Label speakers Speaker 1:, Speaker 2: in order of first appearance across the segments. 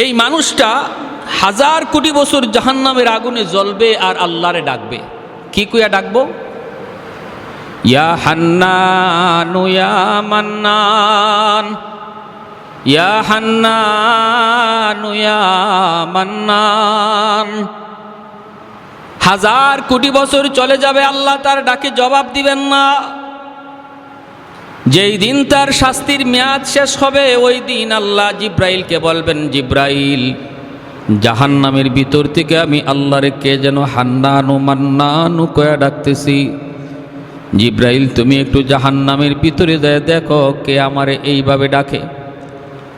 Speaker 1: এই মানুষটা 1000 কোটি বছর জাহান্নামের আগুনে জ্বলবে আর আল্লাহরে ডাকবে। কি কইয়া ডাকবো? ইয়া হান্নানু ইয়া মান্নান, ইয়া হান্নানু ইয়া মান্নান। 1000 কোটি বছর চলে যাবে, আল্লাহ তার ডাকে জবাব দিবেন না। যেই দিন তার শাস্তির মেয়াদ শেষ হবে ওই দিন আল্লাহ জিব্রাইলকে বলবেন, জিব্রাইল, জাহান্নামের ভিতর থেকে আমি আল্লাহরে কে যেন হান্নানু মান্নানু কয়া ডাকতেছি। জিব্রাইল, তুমি একটু জাহান্নামের ভিতরে যায় দেখো কে আমারে এইভাবে ডাকে।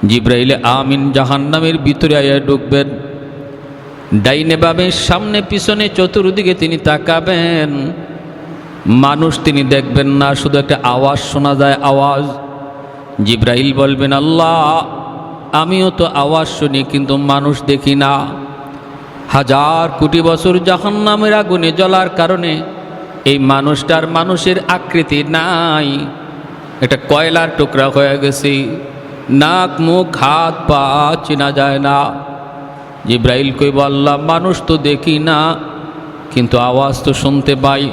Speaker 1: জিব্রাইলে আমিন জাহান্নামের ভিতরে আয়া ঢুকবেন। ডাইনে বামে সামনে পিছনে চতুর্দিকে তিনি তাকাবেন, মানুষ তিনি দেখবেন না, শুধু একটা আওয়াজ শোনা যায়, আওয়াজ। জিব্রাইল বলবেন, আল্লাহ আমিও তো আওয়াজ শুনি কিন্তু মানুষ দেখি না। 1000 কোটি বছর জাহান্নামের আগুনে জ্বলার কারণে এই মানুষটার মানুষের আকৃতি নাই, এটা কয়লার টুকরা হয়ে গেছে, নাক মুখ হাত পা চেনা যায় না। জিব্রাইল কইব, আল্লাহ মানুষ তো দেখি না কিন্তু আওয়াজ তো শুনতে পাই।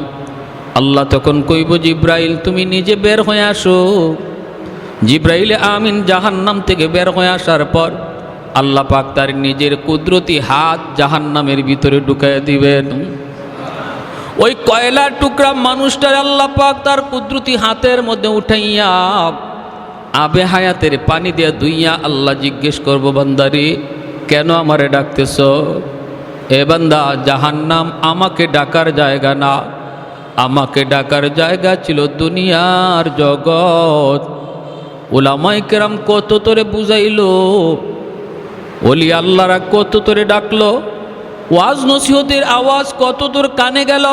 Speaker 1: আল্লাহ তখন কইব, জিব্রাইল তুমি নিজে বের হয়ে আসো। জিব্রাইল আমিন জাহান্নাম থেকে বের হয়ে আসার পর আল্লাহ পাক তার নিজের কুদরতি হাত জাহান্নামের ভিতরে ঢুকাইয়া দিবেন। ওই কয়লার টুকরা মানুষটার আল্লাহ পাক তার কুদরতি হাতের মধ্যে উঠাইয়া আবে হায়াতের পানি দিয়ে ধুইয়া আল্লাহ জিজ্ঞেস করব, বান্দারে কেন আমারে ডাকতেছ? এ বান্দা, জাহান্নাম আমাকে ডাকার জায়গা না, আমাকে ডাকার জায়গা ছিল দুনিয়ার জগৎ। উলামায়ে কেরাম কত তোরে বুঝাইলো, ওলি আল্লাহরা কত তোরে ডাকলো, ওয়াজ নসিহতের আওয়াজ কত তোর কানে গেল,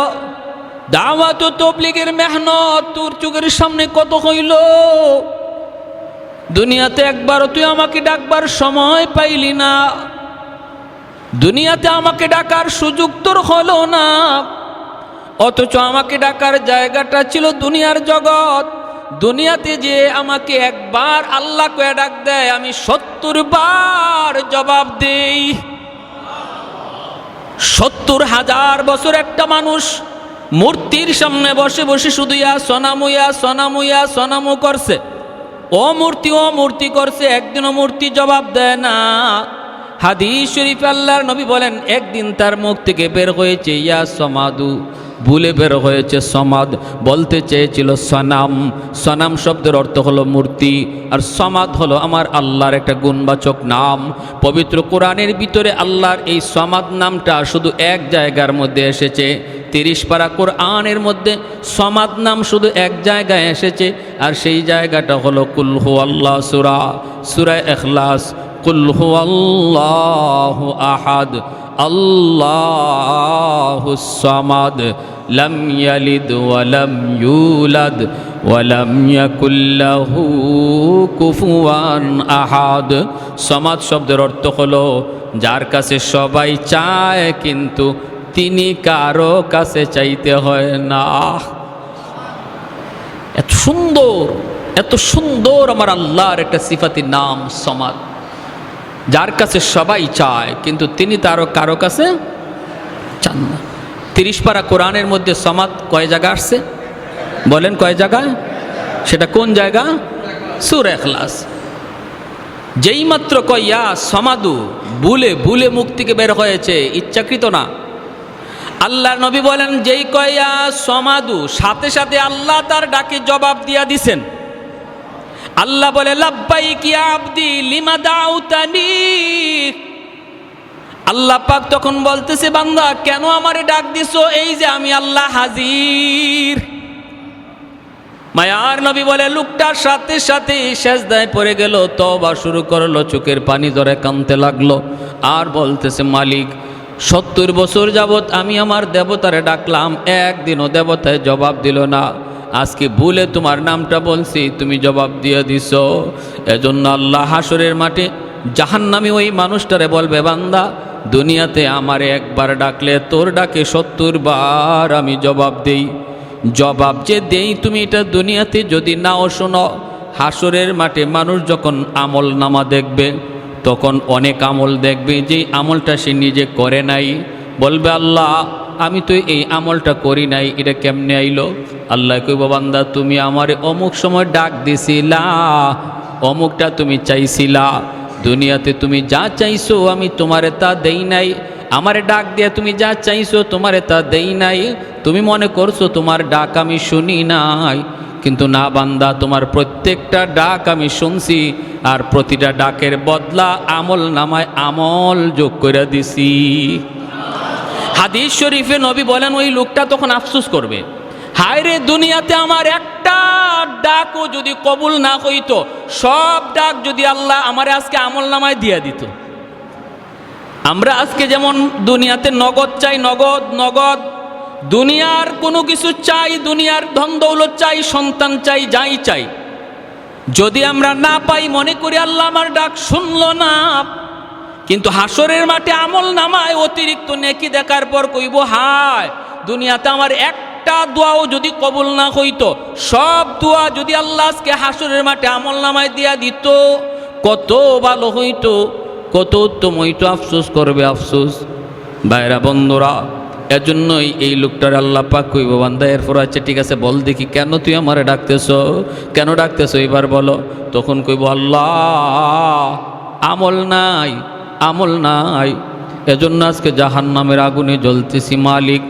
Speaker 1: দাওয়াত ও তাবলীগের মেহনত তোর চোখের সামনে কত হইল। দুনিয়াতে একবারও তুই আমাকে ডাকবার সময় পাইলি না, দুনিয়াতে আমাকে ডাকার সুযোগ তোর হলো না, অথচ আমাকে ডাকার জায়গাটা ছিল দুনিয়ার জগৎ। দুনিয়াতে যে আমাকে একবার আল্লাহ কয়ে ডাক দেয় আমি 70 বার জবাব দেই। 70,000 বছর একটা মানুষ মূর্তির সামনে বসে বসে শুধু ইয়া সনামু ইয়া সনামু ইয়া সনামু করছে, ও মূর্তি করছে, একদিনও মূর্তি জবাব দেয় না। হাদিস শরীফ আল্লাহর নবী বলেন, একদিন তার মুখ থেকে বের হয়েছে ইয়া সমাদু, ভুলে বের হয়েছে সমাদ, বলতে চেয়েছিল সনাম। সনাম শব্দের অর্থ হলো মূর্তি, আর সমাদ হলো আমার আল্লাহর একটা গুণবাচক নাম। পবিত্র কোরআনের ভিতরে আল্লাহর এই সমাদ নামটা শুধু এক জায়গার মধ্যে এসেছে। 30 পারা কোরআনের মধ্যে সমাদ নাম শুধু এক জায়গায় এসেছে, আর সেই জায়গাটা হলো কুল হুয়াল্লাহ সূরা, সূরা ইখলাস। কুল হুয়াল্লাহু আহাদ আল্লাহুস সামাদ লাম ইয়ালিদ ওয়া লাম ইউলাদ ওয়া লাম ইয়াকুল লাহু কুফুয়ান আহাদ। সামাদ শব্দের অর্থ হলো যার কাছে সবাই চায় কিন্তু তিনি কারো কাছে চাইতে হয় না। এত সুন্দর আমার আল্লাহর একটা সিফাতি নাম সমাদ, যার কাছে সবাই চায় কিন্তু তিনি তারও কারো কাছে চান না। 30 পারা কোরআনের মধ্যে সমাদ কয় জায়গা আসছে বলেন? কয় জায়গায়? সেটা কোন জায়গা? সূরা ইখলাস। যেই মাত্র কয় ইয়া সমাদু, ভুলে মুখ থেকে বের হয়েছে, ইচ্ছাকৃত না। আল্লাহর নবী বলেন, যেই কয় ইয়া সমাদু, সাথে সাথে আল্লাহ তার ডাকে জবাব দিয়া দিছেন। আল্লাহ বলে, লাব্বাইক ইয়া আবদি লিমা দাউতানি। আল্লাহ পাক তখন বলতেছে, বান্দা কেন আমারে ডাক দিছো? এই যে আমি আল্লাহ হাজির। মায়ার নবী বলে, লোকটার সাথে সাথে সেজদায় পড়ে গেল, তওবা শুরু করলো, চোখের পানি ধরে কাঁদতে লাগলো, আর বলতেছে, মালিক 70 বছর যাবত আমি আমার দেবতারে ডাকলাম, একদিনও দেবতায় জবাব দিল না। আজকে ভুলে তোমার নামটা বলছি, তুমি জবাব দিয়ে দিছ। এজন্য আল্লাহ হাসরের মাঠে জাহান্নামী ওই মানুষটারে বলবে, বান্দা দুনিয়াতে আমারে একবার ডাকলে তোর ডাকে 70 বার আমি জবাব দেই। জবাব যে দেই তুমি এটা দুনিয়াতে যদি নাও শোনো, হাসরের মাঠে মানুষ যখন আমল নামা দেখবে তখন অনেক আমল দেখবে যে আমলটা সে নিজে করে নাই, বলবে আল্লাহ আমি তো এই আমলটা করি নাই, এটা কেমনে আইলো? আল্লাহ কইব বান্দা তুমি আমারে অমুক সময় ডাক দিছিলা, অমুকটা তুমি চাইছিলা, দুনিয়াতে তুমি যা চাইছো আমি তোমারে তা দেই নাই, আমারে ডাক দিয়ে তুমি যা চাইছো তোমারে তা দেই নাই, তুমি মনে করছো তোমার ডাক আমি শুনি নাই, কিন্তু না বান্দা, তোমার প্রত্যেকটা ডাক আমি শুনছি, আর প্রতিটা ডাকের বদলা আমল নামায় আমল যোগ করে দিছি। হাদিস শরীফে নবী বলেন ওই লোকটা তখন আফসোস করবে, হায় রে দুনিয়াতে আমার একটা ডাকও যদি কবুল না হইতো, সব ডাক যদি আল্লাহ আমারে আজকে আমল নামায় দিয়ে দিত। আমরা আজকে যেমন দুনিয়াতে নগদ চাই, নগদ নগদ, দুনিয়ার কোনো কিছু চাই, দুনিয়ার ধন দৌলত চাই, সন্তান চাই, যাই চাই, যদি আমরা না পাই মনে করি আল্লাহ আমার ডাক শুনলো না, কিন্তু হাসরের মাঠে আমল নামায় অতিরিক্ত নেকি দেখার পর কইব হায় দুনিয়াতে আমার একটা দোয়াও যদি কবুল না হইতো, সব দোয়া যদি আল্লাহ আজকে হাসরের মাঠে আমল নামায় দিয়া দিত, কত ভালো হইতো, কত উত্তম হইতো। আফসোস করবে, আফসোস। ভাইরা বন্ধুরা, এজন্যই এই লোকটার আল্লাহ পাক কইব বান্দা এরপর আছে ঠিক আছে বল দেখি কেন তুই আমারে ডাকতেছ, কেন ডাকতেছ এবার বলো। তখন কইব আল্লাহ আমল নাই, আমল নাই, এজন্য আজকে জাহান্নামের আগুনে জ্বলতেছি মালিক,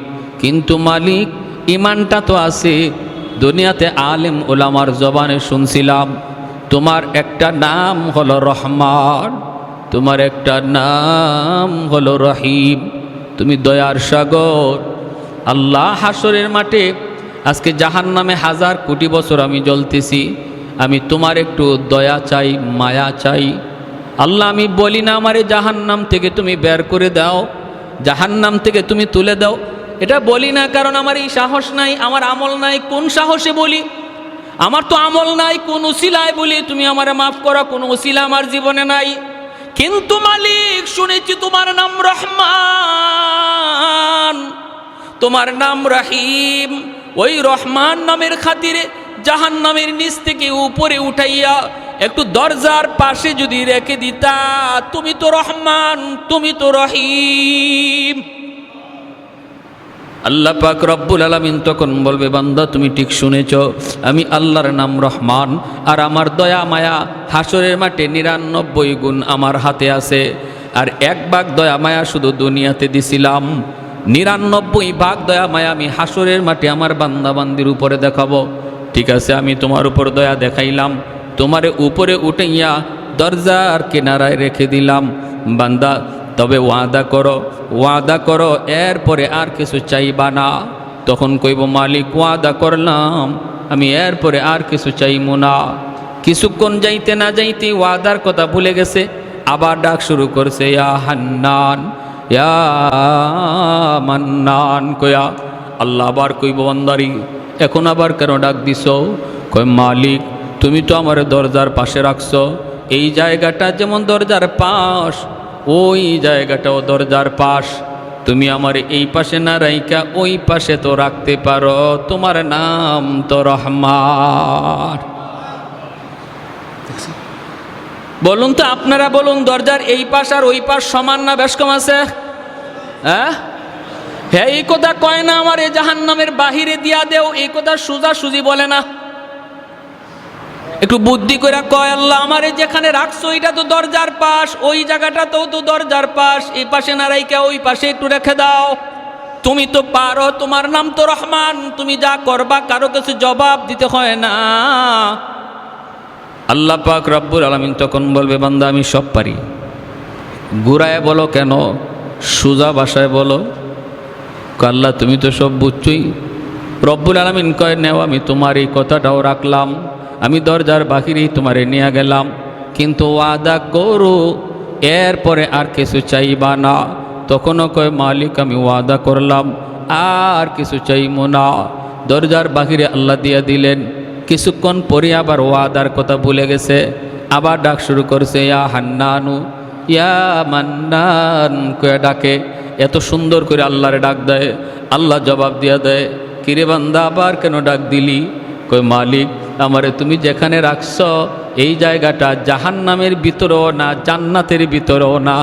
Speaker 1: কিন্তু মালিক ইমানটা তো আছে। দুনিয়াতে আলেম ওলামার জবানে শুনছিলাম তোমার একটা নাম হলো রহমান, তোমার একটা নাম হলো রহিম, তুমি দয়ার সাগর। আল্লাহ হাসরের মাঠে আজকে জাহান্নামে হাজার কোটি বছর আমি জ্বলতেছি, আমি তোমার একটু দয়া চাই, মায়া চাই। আল্লাহ আমি বলি না আমারে জাহান্নাম থেকে তুমি বের করে দাও, জাহান্নাম থেকে তুমি তুলে দাও, এটা বলি না, কারণ আমার এই সাহস নাই, আমার আমল নাই। কোন সাহসে বলি? আমার তো আমল নাই, কোন উসিলায় বলি তুমি আমারে মাফ করো, কোন উসিলা আমার জীবনে নাই। কিন্তু মালিক শুনেছি তোমার নাম রহমান, তোমার নাম রহিম, ওই রহমান নামের খাতিরে জাহান্নামের নিচ থেকে উপরে উঠাইয়া একটু দরজার পাশে যদি রেখে দিতা, তুমি তো রহমান, তুমি তো রহিম। আল্লাহ পাক রব্বুল আলামিন তখন বলবে বান্দা তুমি ঠিক শুনেছ, আমি আল্লাহর নাম রহমান, আর আমার দয়া মায়া হাসরের মাঠে 99 গুণ আমার হাতে আছে, আর 1 ভাগ দয়া মায়া শুধু দুনিয়াতে দিছিলাম, 99 ভাগ দয়া মায়া আমি হাসরের মাঠে আমার বান্দা বান্দির উপরে দেখাবো। ঠিক আছে আমি তোমার উপর দয়া দেখাইলাম, তোমারে উপরে উঠাইয়া দরজার কিনারায় রেখে দিলাম, বান্দা তবে ওয়াদা করো, ওয়াদা করো এরপরে আর কিছু চাইবা না। তখন কইব মালিক ওয়াদা করলাম, আমি এরপরে আর কিছু চাইব না। কিছুক্ষণ যাইতে না যাইতে ওয়াদার কথা ভুলে গেছে, আবার ডাক শুরু করছে ইয়া হান্নান, ইয়া মান্নান কয়া। আল্লাহ আবার কইব বান্দারি এখন আবার কেন ডাক দিছ? কই মালিক তুমি তো আমার দরজার পাশে রাখছো, এই জায়গাটা যেমন দরজার পাশ, ওই জায়গাটাও দরজার পাশ, তুমি আমার এই পাশে না রাইকা ওই পাশে তো রাখতে পারো, তোমার নাম তো রহমান। বলুন তো আপনারা বলুন, দরজার এই পাশ আর ওই পাশ সমান না বেশ কম আছে? হ্যাঁ, এই কথা কয় না আমার এই জাহান্নামের বাহিরে দিয়া দেও, এই কথা সোজা সুজি বলে না, একটু বুদ্ধি করে কয় আল্লাহ আমারে যেখানে রাখছো এটা তো দরজার পাশ, ওই জায়গাটাতেও তো দরজার পাশ, এই পাশে না রাইকা ওই পাশে একটু রেখে দাও, তুমি তো পারো, তোমার নাম তো রহমান, তুমি যা করবা কারো কাছে জবাব দিতে হয় না। আল্লাহ পাক রব্বুল আলামিন তখন বলবে বান্দা আমি সব পারি, ঘুরায় বলো কেন, সোজা ভাষায় বলো। আল্লাহ তুমি তো সব বুঝছই। রব্বুল আলামিন কয় নেও আমি তোমার এই কথাটাও রাখলাম, আমি দরজার বাহিরেই তোমারে নিয়ে গেলাম, কিন্তু ওয়াদা করো এরপরে আর কিছু চাইবা না। তখনও কয় মালিক আমি ওয়াদা করলাম আর কিছু চাইবো না। দরজার বাহিরে আল্লাহ দিয়ে দিলেন, কিছুক্ষণ পরে আবার ওয়াদার কথা ভুলে গেছে, আবার ডাক শুরু করছে ইয়া হান্নানু ইয়া মান্নান কয়ে ডাকে, এত সুন্দর করে আল্লাহরে ডাক দেয়। আল্লাহ জবাব দিয়া দেয় কিরে বান্দা আবার কেন ডাক দিলি? কই মালিক আমারে তুমি যেখানে রাখছো এই জায়গাটা জাহান্নামের ভিতরেও না, জান্নাতের ভিতরেও না।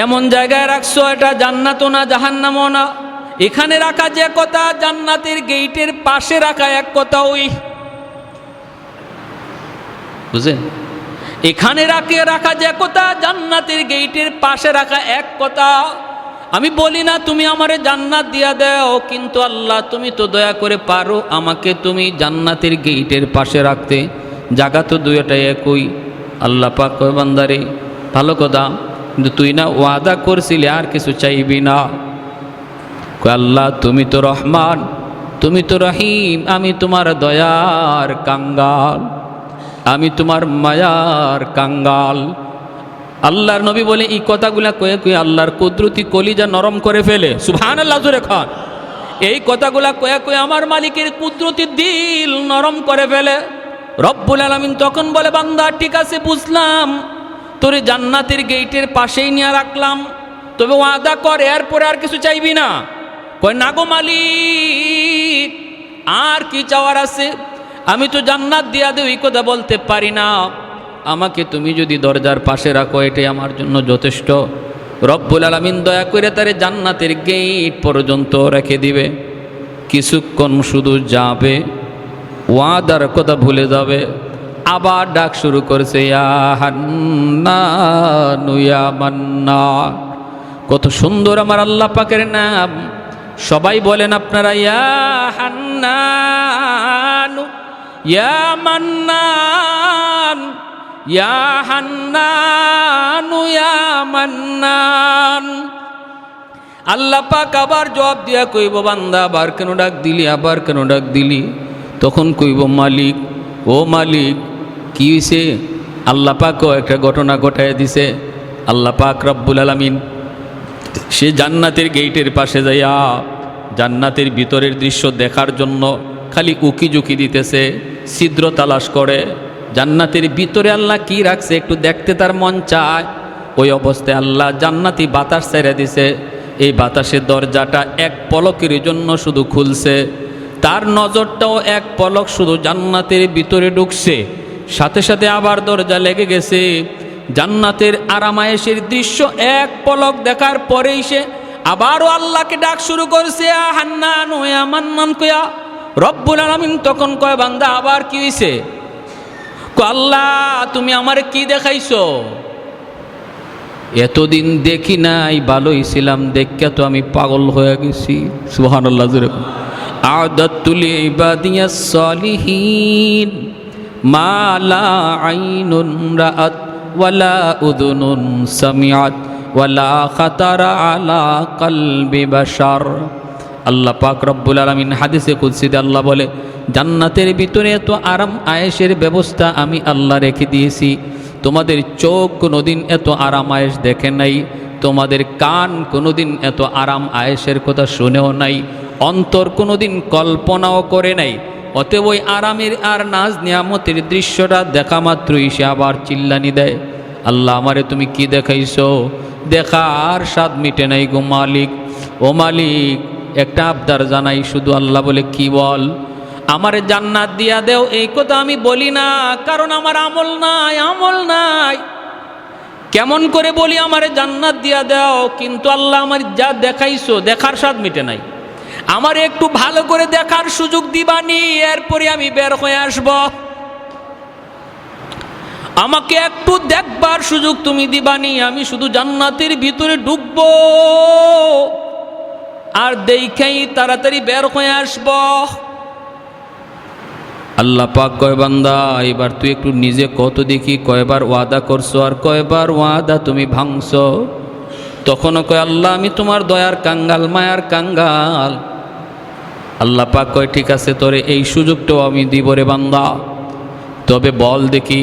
Speaker 1: এমন জায়গায় রাখছো এটা জান্নাতও না, জাহান্নামও না। এখানে রাখা যে কথা, জান্নাতের গেটের পাশে রাখা এক কথা। ওই বুঝেন, এখানে রাখা যে কথা, জান্নাতের গেটের পাশে রাখা এক কথা। আমি বলি না তুমি আমারে জান্নাত দিয়া দাও, কিন্তু আল্লাহ তুমি তো দয়া করে পারো আমাকে তুমি জান্নাতের গেটের পাশে রাখতে। জায়গা তো দুইটাই একই। আল্লাহ পাক কয় বান্দারে ভালো কথা, কিন্তু তুই না ওয়াদা করছিলি আর কিছু চাইবি না। কয় আল্লাহ তুমি তো রহমান, তুমি তো রহিম, আমি তোমার দয়ার কাঙ্গাল, আমি তোমার মায়ার কাঙ্গাল। আল্লাহর নবী বলে এই কথাগুলা কয়ে কয়ে আল্লাহর কুদরতি কলিজা নরম করে ফেলে। সুবহানাল্লাহ জোরে খান। এই কথাগুলা কয়ে কয়ে আমার মালিকের কুদরতি দিল নরম করে ফেলে। রব্বুল আলামিন তখন বলে বান্দা ঠিক আছে বুঝলাম, তোরে জান্নাতের গেটের পাশেই নিয়ে রাখলাম, তবে ওয়াদা কর এরপরে আর কিছু চাইবি না। কয় না গো মালিক, আর কি চাওয়ার আছে? আমি তো জান্নাত দিয়া দেব এই কথা বলতে পারি না, আমাকে তুমি যদি দরজার পাশে রাখো এটাই আমার জন্য যথেষ্ট। রব্বুল আলামিন দয়া করে তারে জান্নাতের গেট পর্যন্ত রেখে দিবে। কিছুক্ষণ শুধু যাবে, ওয়াদার কথা ভুলে যাবে, আবার ডাক শুরু করছে ইয়া হান্নান ইয়া মান্নান। কত সুন্দর আমার আল্লাহ পাকের নাম। সবাই বলেন আপনারা ইয়া হান্নান ইয়া মান্নান, ইয়া হান্নান ইয়া মান্নান। আল্লাহ পাক আবার জবাব দিয়া কইব বান্দা আবার কেন ডাক দিলি, আবার কেন ডাক দিলি? তখন কইব মালিক, ও মালিক কি হইছে? আল্লাহ পাকও একটা ঘটনা ঘটায় দিছে। আল্লাহ পাক রব্বুল আলামিন সে জান্নাতের গেটের পাশে যাইয়া জান্নাতের ভিতরের দৃশ্য দেখার জন্য খালি উকি ঝুঁকি দিতেছে, ছিদ্র তালাশ করে। জান্নাতের ভিতরে আল্লাহ কি রাখছে একটু দেখতে তার মন চায়। ওই অবস্থায় আল্লাহ জান্নাতি বাতাস ছেড়ে দিছে। এই বাতাসের দরজাটা এক পলকের জন্য শুধু খুলছে, তার নজরটাও এক পলক শুধু জান্নাতের ভিতরে ঢুকছে, সাথে সাথে আবার দরজা লেগে গেছে। জান্নাতের আরামায়েশের দৃশ্য এক পলক দেখার পরেই সে আবারও আল্লাহকে ডাক শুরু করছে ইয়া হান্নান ইয়া মান্নান কয়া। রব্বুল আলামিন তখন কয় বান্দা আবার কি হইছে? কয় আল্লাহ তুমি আমারে কি দেখাইছো? এতদিন দেখি নাই, ভালোই ছিলাম, দেখা তো আমি পাগল হয়ে গেছি। সুবহানাল্লাহ জোরে বলেন। আ'দাতুল ইবাদিয়াস সালিহিন মা লা আইনুন রাআত ওয়ালা উযুনুন সামিআত ওয়ালা খাতারা আলা কলবি বাশার। আল্লাহ পাক রব্বুল আলামিন হাদিসে কুদসিতে আল্লাহ বলে জান্নাতের ভিতরে এত আরাম আয়েশের ব্যবস্থা আমি আল্লাহ রেখে দিয়েছি, তোমাদের চোখ কোনোদিন এত আরাম আয়েশ দেখে নাই, তোমাদের কান কোনোদিন এত আরাম আয়েশের কথা শুনেও নাই, অন্তর কোনোদিন কল্পনাও করে নাই। অতএব ওই আরামের আর নাজ নিয়ামতের দৃশ্যটা দেখা মাত্রই সে আবার চিল্লানি দেয়, আল্লাহ আমারে তুমি কি দেখাইছো? দেখার স্বাদ মিটে নাই গো মালিক। ও মালিক একটা আবদার জানাই শুধু। আল্লাহ বলে কি বল? আমারে জান্নাত দিয়া দেও এই কথা আমি বলি না, কারণ আমার আমল নাই, আমল নাই। কেমন করে বলি আমারে জান্নাত দিয়া দাও, কিন্তু আল্লাহ আমার যা দেখাইছো দেখার স্বাদ মিটে নাই, আমার একটু ভালো করে দেখার সুযোগ দিবানি, এরপরে আমি বের হয়ে আসব। আমাকে একটু দেখবার সুযোগ তুমি দিবানি, আমি শুধু জান্নাতের ভিতরে ঢুকবো আর দেখেই তাড়াতাড়ি বের হয়ে আসব। আল্লাহ পাক কয় বান্দা এবার তুই একটু নিজে কত দেখি কয়বার ওয়াদা করছো আর কয়বার ওয়াদা তুমি ভাঙছো? তখনও কয় আল্লাহ আমি তোমার দয়ার কাঙ্গাল, মায়ার কাঙ্গাল। আল্লাহ পাক কয় ঠিক আছে তোরে এই সুযোগটাও আমি দিব রে বান্দা, তবে বল দেখি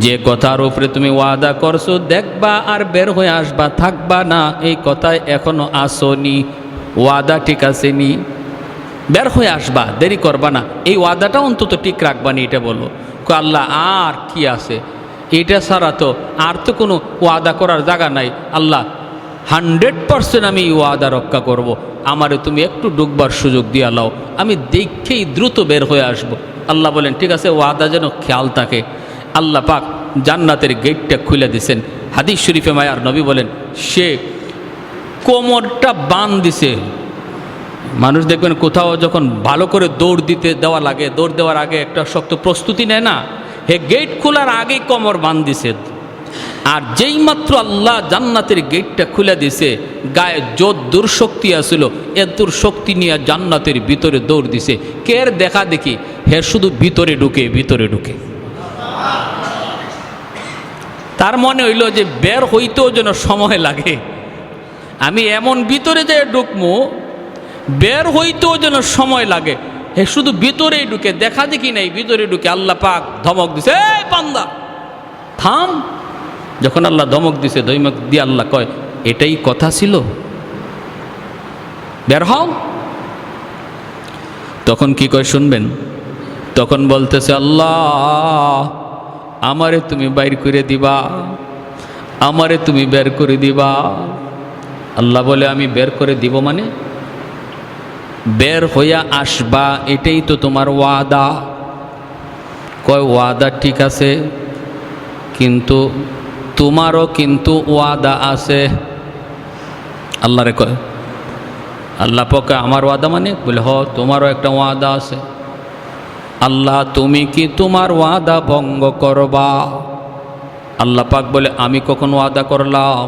Speaker 1: যে কথার উপরে তুমি ওয়াদা করছো দেখবা আর বের হয়ে আসবা, থাকবা না, এই কথায় এখনো আসোনি, ওয়াদা ঠিক আছে নি? বের হয়ে আসবা, দেরি করবা না, এই ওয়াদাটা অন্তত ঠিক রাখবা নি, এটা বলো। আল্লাহ আর কি আছে, এটা ছাড়া তো আর তো কোনো ওয়াদা করার জায়গা নাই। আল্লাহ 100% আমি ওয়াদা রক্ষা করব। আমারে তুমি একটু ডুববার সুযোগ দিয়া লাও, আমি দেখেই দ্রুত বের হয়ে আসব। আল্লাহ বলেন ঠিক আছে, ওয়াদা যেন খেয়াল থাকে। আল্লাহ পাক জান্নাতের গেটটা খুলে দিছেন। হাদিস শরীফে মায়ার নবী বলেন, সে কোমরটা বাঁধ দিছে। মানুষ দেখবেন কোথাও যখন ভালো করে দৌড় দিতে দেওয়া লাগে, দৌড় দেওয়ার আগে একটা শক্ত প্রস্তুতি নেয় না, হে গেট খোলার আগেই কোমর বাঁধ দিছে। আর যেই মাত্র আল্লাহ জান্নাতের গেটটা খুলে দিছে, গায়ে যত দুর্শক্তি আসছিল এ দুর্শক্তি নিয়ে জান্নাতের ভিতরে দৌড় দিছে। কের দেখা দেখি, হে শুধু ভিতরে ঢুকে ভিতরে ঢুকে। তার মনে হইল যে বের হইতেও যেন সময় লাগে, আমি এমন ভিতরে যে ঢুকমু বের হইতেও যেন সময় লাগে। হে শুধু ভিতরেই ঢুকে, দেখা দেখি নাই, ভিতরে ঢুকে। আল্লাহ পাক ধমক দিছে, এই বান্দা থাম। যখন আল্লাহ ধমক দিছে, ধমক দিয়ে আল্লাহ কয়, এটাই কথা ছিল, বের হও। তখন কি কয় শুনবেন? তখন বলতেছে, আল্লাহ আমারে তুমি বাইর করে দিবা, আমারে তুমি বের করে দিবা। আল্লাহ বলে, আমি বের করে দিব মানে? বের হইয়া আসবা, এটাই তো তোমার ওয়াদা। কয় ওয়াদা ঠিক আছে, কিন্তু তোমারও কিন্তু ওয়াদা আছে। আল্লাহরে কয়, আল্লাহ পকে আমার ওয়াদা মানে? বলে হ, তোমারও একটা ওয়াদা আছে। আল্লাহ তুমি কি তোমার ওয়াদা ভঙ্গ করবা? আল্লাহ পাক বলে, আমি কখন ওয়াদা করলাম?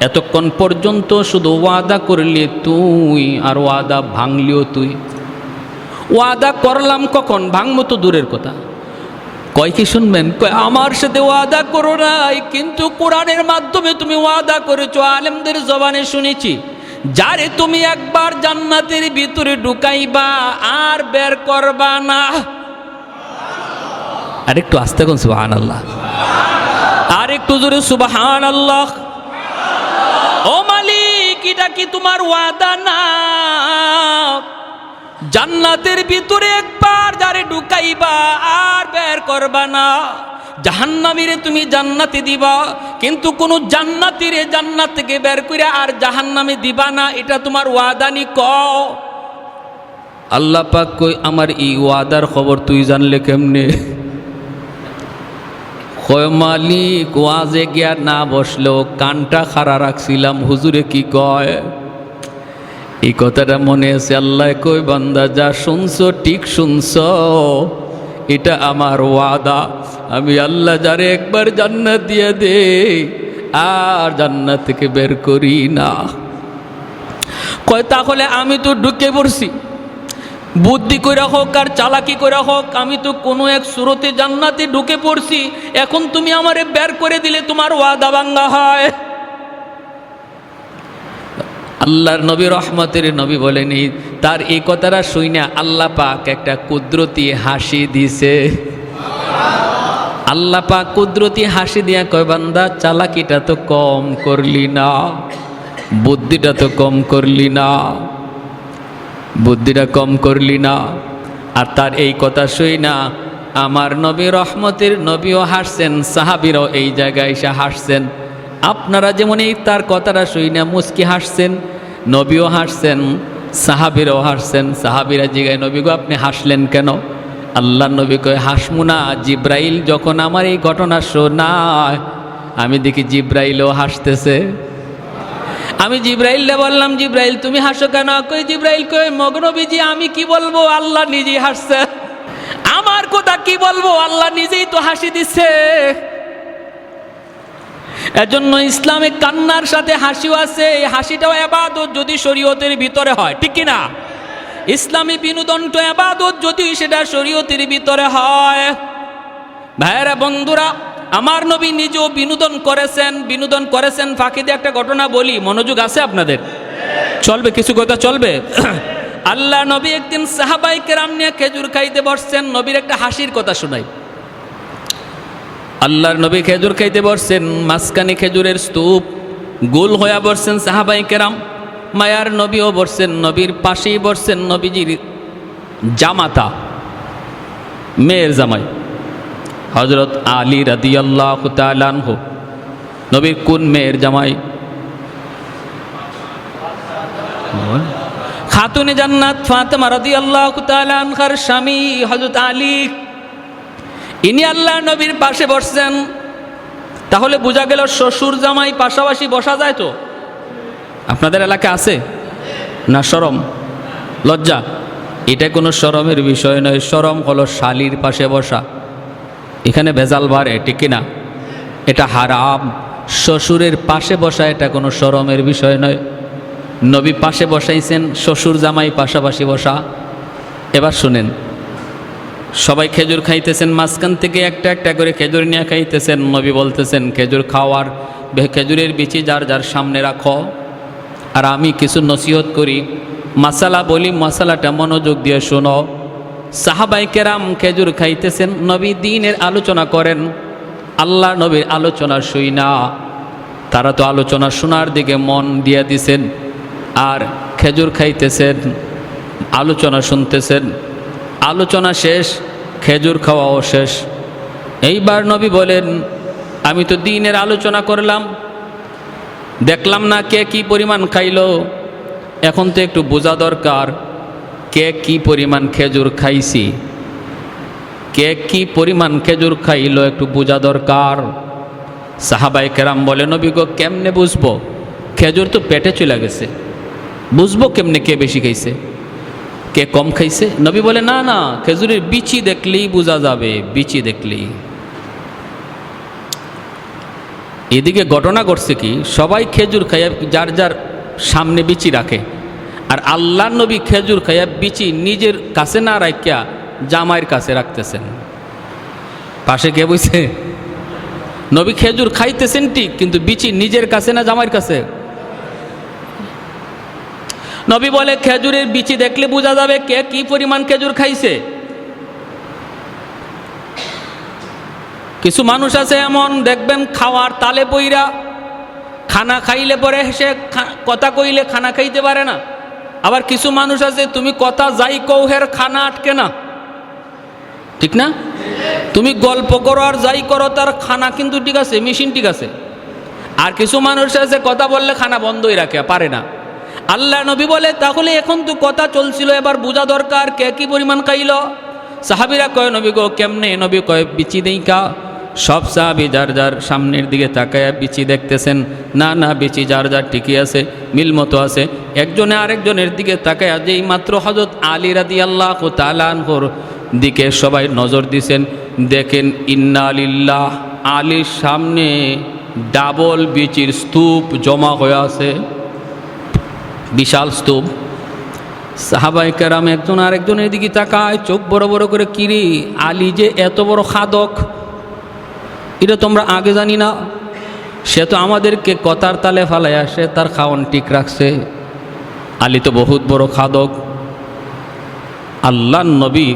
Speaker 1: এতক্ষণ পর্যন্ত শুধু ওয়াদা করলি তুই, আর ওয়াদা ভাঙলিও তুই। ওয়াদা করলাম কখন? ভাঙবো তো দূরের কথা। কয় কি শুনবেন? কয় আমার সাথে ওয়াদা করো নাই, কিন্তু কোরআনের মাধ্যমে তুমি ওয়াদা করেছো, আলেমদের জবানে শুনেছি, যারে তুমি একবার জান্নাতের ভিতরে ঢুকাইবা আর বের করবা না। আরেকটু আস্তে কোন সুবহানাল্লাহ, আরেকটু জোরে সুবহানাল্লাহ। ও মালিক, এটা কি তোমার ওয়াদা না? জান্নাতের ভিতরে একবার যারে ঢুকাইবা আর বের করবা না। জাহান্নামীরে তুমি জান্নাতে দিবা, কিন্তু কোন জান্নাতীরে জান্নাত থেকে বের করে আর জাহান্নামে দিবা না, এটা তোমার ওয়াদা নি? কও। আল্লাহ পাক কই, আমার এই ওয়াদার খবর তুই জানলে কেমনে? কয় মালিক, ওয়াজে গিয়া না বসলেও কানটা খাড়া রাখছিলাম, হুজুরে কি কয় এই কথাটা মনে আছে। আল্লাহ কই, বান্দা যা শুনছো ঠিক শুনছো, এটা আমার ওয়াদা। আমি আল্লাহ যারে একবার জান্নাত দিয়ে দে আর জান্নাত থেকে বের করি না। কয় তাহলে আমি তো ঢুকে পড়ছি, বুদ্ধি কইরা হোক আর চালাকি কইরা হোক, আমি তো কোনো এক সুরতে জান্নাতে ঢুকে পড়ছি, এখন তুমি আমারে বের করে দিলে তোমার ওয়াদা ভাঙ্গা হয়? আল্লাহর নবী রহমতের নবী বলেনি, তার এই কথাটা শুইনা আল্লাহ পাক একটা কুদরতি হাসি দিছে। আল্লাহ পাক কুদরতি হাসি দিয়া কয়, বান্দা চালাকিটা তো কম করলি না, বুদ্ধিটা তো কম করলি না, বুদ্ধিটা কম করলি না। আর তার এই কথা শুইনা আমার নবী রহমতের নবীও হাসছেন, সাহাবীরাও এই জায়গায় এসে হাসছেন। আপনারা যেমন এই তার কথাটা শুইনা মুস্কি হাসছেন, নবীও হাসছেন, সাহাবীরাও হাসছেন। সাহাবীরা জিগায়, নবী গো আপনি হাসলেন কেন? আল্লাহ নবী কয়, হাসমু না, জিব্রাইল যখন আমার এই ঘটনা শোনায় আমি দেখি জিব্রাইলও হাসতেছে। আমি জিব্রাইলকে বললাম, জিব্রাইল তুমি হাসো কেন? কই জিব্রাইল কই, মগনবীজি আমি কি বলবো, আল্লাহ নিজেই হাসছে। আমার কথা কি বলবো, আল্লাহ নিজেই তো হাসি দিচ্ছে। এজন্য ইসলামে কান্নার সাথে হাসিও আছে, এই হাসিটাও ইবাদত যদি শরীয়তের ভিতরে হয়, ঠিক কি না? ইসলামী বিনোদনটা ইবাদত যদি সেটা শরীয়তের ভিতরে হয়। ভাইরা বন্ধুরা, আমার নবী নিজেও বিনোদন করেছেন। ফাঁকিতে একটা ঘটনা বলি, মনোযোগ আছে আপনাদের? চলবে কিছু কথা চলবে? আল্লাহ নবী একদিন সাহাবায়ে কেরাম নিয়ে খেজুর খাইতে বসছেন। নবীর একটা হাসির কথা শোনাই। আল্লাহর নবী খেজুর খাইতে বসছেন, মাঝখানে খেজুরের স্তূপ, গোল হয়ে বসছেন সাহাবায়ে কেরাম। মায়ার নবীও বসছেন, নবীর পাশেই বসছেন নবীজির জামাতা, মেয়ের জামাই হযরত আলী রাদিয়াল্লাহু তাআলা আনহু। নবীর কোন মেয়ের জামাই? খাতুনে জান্নাত ফাতেমা রাদিয়াল্লাহু তাআলা আনহার স্বামী হযরত আলী, ইনি আল্লাহ নবীর পাশে বসছেন। তাহলে বোঝা গেল শ্বশুর জামাই পাশাপাশি বসা যায় তো? আপনাদের এলাকায় আছে না? শরম লজ্জা এটা কোনো শরমের বিষয় নয়। শরম হলো শালির পাশে বসা। এখানে ভেজাল বাড়ে, ঠিক কিনা? এটা হারাম। শ্বশুরের পাশে বসা এটা কোনো শরমের বিষয় নয়। নবী পাশে বসাইছেন, শ্বশুর জামাই পাশাপাশি বসা। এবার শুনেন, সবাই খেজুর খাইতেছেন, মাঝখান থেকে একটা একটা করে খেজুর নিয়ে খাইতেছেন। নবী বলতেছেন খেজুর খাওয়ার খেজুরের বিচি যার যার সামনে রাখো। আর আমি কিছু নসিহত করি, মাসালা বলি, মশালাটা মনোযোগ দিয়ে শোনো। সাহাবাই কেরাম খেজুর খাইতেছেন, নবী দ্বীনের আলোচনা করেন। আল্লাহ নবীর আলোচনা শুই না, তারা তো আলোচনা শোনার দিকে মন দিয়ে দিছেন আর খেজুর খাইতেছেন, আলোচনা শুনতেছেন। আলোচনা শেষ, খেজুর খাওয়াও শেষ। এইবার নবী বলেন, আমি তো দ্বীনের আলোচনা করলাম, দেখলাম না কে কি পরিমাণ খাইলো। এখন তো একটু বোঝা দরকার কে কি পরিমাণ খেজুর খাইছি, কে কি পরিমাণ খেজুর খাইলো একটু বোঝা দরকার। সাহাবায়ে কেরাম বলে, নবী গো কেমনে বুঝবো? খেজুর তো পেটে চলে গেছে, বুঝবো কেমনে কে বেশি খাইছে কে কম খাইছে? নবী বলে, না না, খেজুরের বিচি দেখলেই বোঝা যাবে, বিচি দেখলেই। এদিকে ঘটনা ঘটছে কি, সবাই খেজুর খাইয়া যার যার সামনে বিচি রাখে, আর আল্লাহ নবী খেজুর খাইয়া বিচি নিজের কাছে না রাখিয়া জামাইয়ের কাছে রাখতেছেন। পাশে কে বইছে? নবী খেজুর খাইতেছেন ঠিক, কিন্তু বিচি নিজের কাছে না জামাইয়ের কাছে? নবী বলে, খেজুরের বিচি দেখলে বোঝা যাবে কে কি পরিমাণ খেজুর খাইছে। কিছু মানুষ আছে এমন, দেখবেন খাওয়ার তালে পইরা খানা খাইলে পরে সে কথা কইলে খানা খাইতে পারে না। আবার কিছু মানুষ আছে তুমি কথা যাই কও হের খানা আটকে না, ঠিক না? তুমি গল্প করো আর যাই করো তার খানা কিন্তু ঠিক আছে, মেশিন ঠিক আছে। আর কিছু মানুষ আছে কথা বললে খানা বন্ধই রাখে, পারে না। আল্লাহ নবী বলে, তাহলে এখন তো কথা চলছিল, এবার বোঝা দরকার কে কি পরিমাণ খাইল। সাহাবীরা কয়, নবী গো কেমনে? নবী কয়, বিচি দেই কা। সব সাহাবী যার যার সামনের দিকে তাকায়া বিচি দেখতেছেন। না না, বিচি যার যার ঠিকই আছে, মিল মতো আছে। একজনে আরেকজনের দিকে তাকায়া যেই মাত্র হযরত আলী রাদিয়াল্লাহু তাআলা আনহুর দিকে সবাই নজর দিছেন, দেখেন ইন্না লিল্লাহ, আলীর সামনে ডাবল বিচির স্তূপ জমা হয়ে আছে, বিশাল স্তূপ। সাহাবায়ে কেরাম একজন আরেকজনের দিকে তাকায়, চোখ বড় বড় করে, কিরে আলী যে এত বড় খাদক, এটা তোমরা আগে জানি না? সে তো আমাদেরকে কথার তালে ফালায় আসে, তার খাওয়ান ঠিক রাখছে। আলী তো বহুত বড় খাদক। আল্লাহর নবী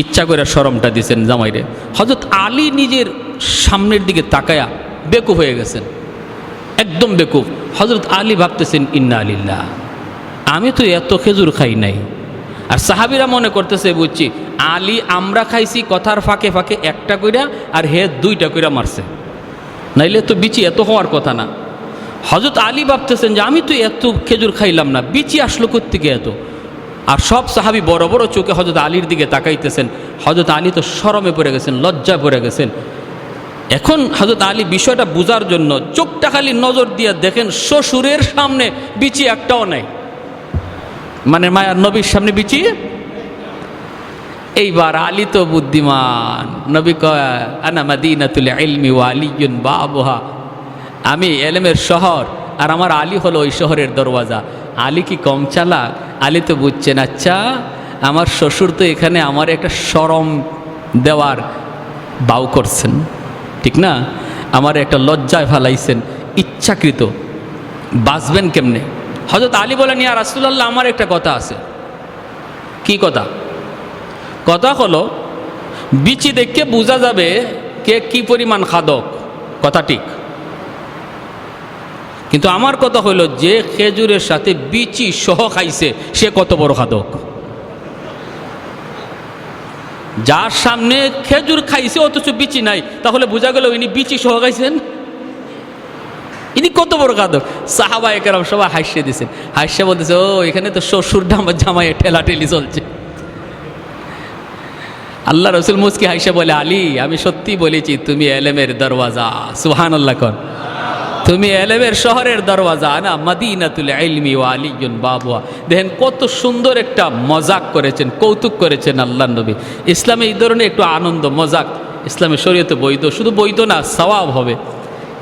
Speaker 1: ইচ্ছা করে শরমটা দিছেন জামাইরে। হযরত আলী নিজের সামনের দিকে তাকায়া বেকুফ হয়ে গেছেন, একদম বেকুফ। হযরত আলী ভাবতেছেন, ইন্না লিল্লাহ, আমি তো এত খেজুর খাই নাই। আর সাহাবীরা মনে করতেছে, বুঝছি আলী আমরা খাইছি কথার ফাঁকে ফাঁকে একটা কইরা, আর হে দুইটা কইরা মারছে, নাইলে তো বিচি এত হওয়ার কথা না। হযরত আলী ভাবতেছেন যে আমি তো এত খেজুর খাইলাম না, বিচি আসলো কোত্থেকে এত? আর সব সাহাবী বড় বড় চোখে হযরত আলীর দিকে তাকাইতেছেন। হযরত আলী তো শরমে পড়ে গেছেন, লজ্জায় পড়ে গেছেন। এখন হযরত আলী বিষয়টা বুঝার জন্য চোখটা খালি নজর দিয়ে দেখেন শ্বশুরের সামনে বিচি একটাও নাই, মানে মায়ার নবীর সামনে বিচি। এইবার আলী তো বুদ্ধিমান, নবী কয়, আনা মাদিনাতুল ইলমি ওয়া আলিয়ুন বাবুহা, আমি এলেমের শহর আর আমার আলী হলো ওই শহরের দরওয়াজা। আলী কি কম চালাক? আলী তো বুঝছেন, আচ্ছা আমার শ্বশুর তো এখানে আমার একটা শরম দেওয়ার বাউ করছেন, ঠিক না? আমার একটা লজ্জায় ফালাইছেন, ইচ্ছাকৃত। বাঁচবেন কেমনে? হযরত আলী বলেন, ইয়া রাসূলুল্লাহ, আমার একটা কথা আছে। কি কথা? কথা হলো বিচি দেখে বোঝা যাবে কে কি পরিমাণ খাদক, কথা ঠিক। কিন্তু আমার কথা হলো যে খেজুরের সাথে বিচি সহ খাইছে সে কত বড় খাদক। যার সামনে খেজুর খাইছে অথচ বিচি নাই, তাহলে বোঝা গেল ইনি বিচি সহ খাইছেন। ইনি কত বড় গাদক। সাহাবা একরাম সবাই হাসিয়ে দিয়েছেন, হাসিয়ে বলতেছে, ও এখানে তো শ্বশুরটা আমার জামাইয়ের ঠেলাঠেলি চলছে। আল্লাহ রসুল মুসকি হাসিয়ে বলে, আলী আমি সত্যি বলেছি তুমি এলেমের দরওয়াজা। সুবহানাল্লাহ কর। তুমি এলেমের শহরের দরওয়াজা, না মদিনাতুল ইলমি ওয়া আলিয়ুন বাবুয়া। দেখেন কত সুন্দর একটা মজাক করেছেন, কৌতুক করেছেন আল্লাহ নবী। ইসলামে এই ধরনের একটু আনন্দ মজাক ইসলামের শরীয়তে বৈধ, শুধু বৈধ না সওয়াব হবে।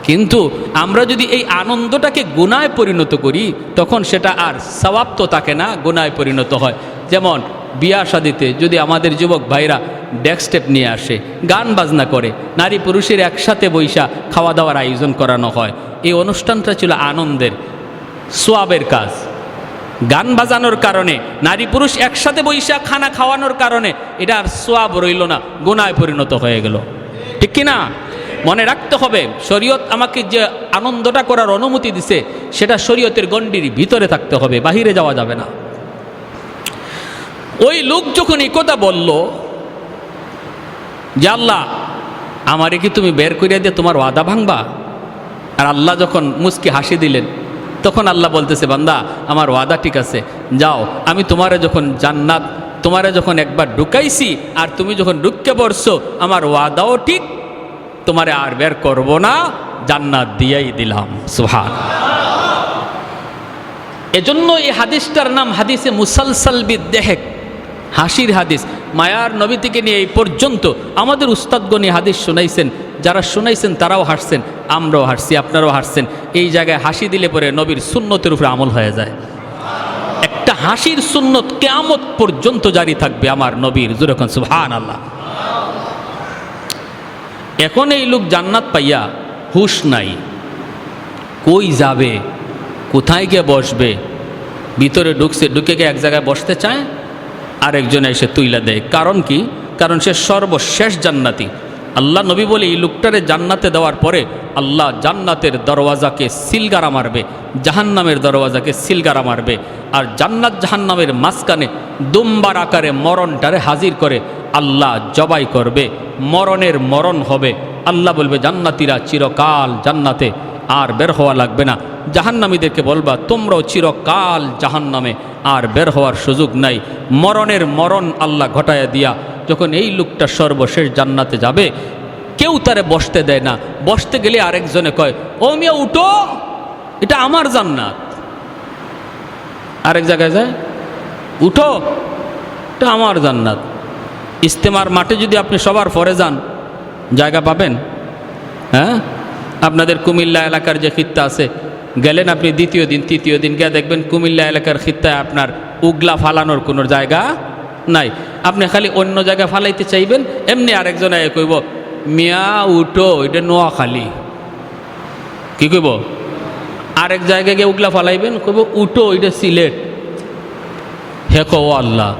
Speaker 1: কিন্তু আমরা যদি এই আনন্দটাকে গুনায় পরিণত করি তখন সেটা আর সওয়াব তো থাকে না, গুনায় পরিণত হয়। যেমন বিয়া শাদিতে যদি আমাদের যুবক ভাইরা ডেক স্টেপ নিয়ে আসে, গান বাজনা করে, নারী পুরুষের একসাথে বৈশা খাওয়া দাওয়ার আয়োজন করানো হয়, এই অনুষ্ঠানটা ছিল আনন্দের সোয়াবের কাজ। গান বাজানোর কারণে, নারী পুরুষ একসাথে বৈশা খানা খাওয়ানোর কারণে এটা আর সোয়াব রইল না, গুনায় পরিণত হয়ে গেল। ঠিক কি না? মনে রাখতে হবে, শরীয়ত আমাকে যে আনন্দটা করার অনুমতি দিছে সেটা শরীয়তের গণ্ডির ভিতরে থাকতে হবে, বাহিরে যাওয়া যাবে না। ওই লোক যখন এই কথা বলল যে আল্লাহ আমারে কি তুমি বের করিয়া দিয়ে তোমার ওয়াদা ভাঙবা? আর আল্লাহ যখন মুস্কি হাসি দিলেন তখন আল্লাহ বলতেছে, বান্দা আমার ওয়াদা ঠিক আছে, যাও আমি তোমারে যখন জান্নাত তোমারে যখন একবার ঢুকাইছি আর তুমি যখন ঢুকতে পড়ছো, আমার ওয়াদাও ঠিক, তোমারে আর বের করব না, জান্নাত দিয়েই দিলাম। সুবহানাল্লাহ। এজন্য এই হাদিসটার নাম হাদিসে মুসালসাল বিদ্দেহেক, হাসির হাদিস। মায়ার নবী থেকে নিয়ে এই পর্যন্ত আমাদের উস্তাদগণ এই হাদিস শোনাইছেন, যারা শোনাইছেন তারাও হাসছেন, আমরাও হাসছি, আপনারাও হাসছেন। এই জায়গায় হাসি দিলে পরে নবীর সুন্নতের উপরে আমল হয়ে যায়। একটা হাসির সুন্নত কিয়ামত পর্যন্ত জারি থাকবে আমার নবীর। যেরকম সুবহানাল্লাহ। এখন এই লোক জান্নাত পাইয়া হুশ নাই, কই যাবে, কোথায় গিয়ে বসবে? ভিতরে ঢুকছে, ঢুকে গিয়ে এক জায়গায় বসতে চায়, আরেকজনে এসে তুইলা দেয়। কারণ কি? কারণ সে সর্বশেষ জান্নাতি। আল্লাহ নবী বলে এই লোকটারে জান্নাতে দেওয়ার পরে আল্লাহ জান্নাতের দরওয়াজাকে সিলগারা মারবে, জাহান্নামের দরওয়াজাকে সিলগারা মারবে। আর জান্নাত জাহান্নামের মাঝখানে দুম্বার আকারে মরণটারে হাজির করে আল্লাহ জবাই করবে, মরণের মরণ হবে। আল্লাহ বলবে জান্নাতীরা চিরকাল জান্নাতে, আর বের হওয়া লাগবে না। জাহান্নামীদেরকে বলবা তোমরাও চিরকাল জাহান্নামে, আর বের হওয়ার সুযোগ নাই। মরণের মরণ আল্লাহ ঘটায়া দিয়া যখন এই লোকটা সর্বশেষ জান্নাতে যাবে, কেউ তারে বসতে দেয় না। বসতে গেলে আরেকজনে কয়, ও মিয়া উঠো, এটা আমার জান্নাত। আরেক জায়গায় যায়, উঠো, এটা আমার জান্নাত। ইস্তেমার মাঠে যদি আপনি সবার পরে যান, জায়গা পাবেন? হ্যাঁ, আপনাদের কুমিল্লা এলাকার যে খিত্তা আছে, গেলেন আপনি দ্বিতীয় দিন তৃতীয় দিন গিয়ে দেখবেন কুমিল্লা এলাকার খিত্তায় আপনার উগলা ফালানোর কোনো জায়গা নাই। আপনি খালি অন্য জায়গায় ফালাইতে চাইবেন, এমনি আরেকজন কইব, মিয়া উঠো, এটা নোয়াখালী। কি কইব? আরেক জায়গায় গিয়ে উগলা ফালাইবেন, কইব উঠো, এটা সিলেট। হে কো আল্লাহ,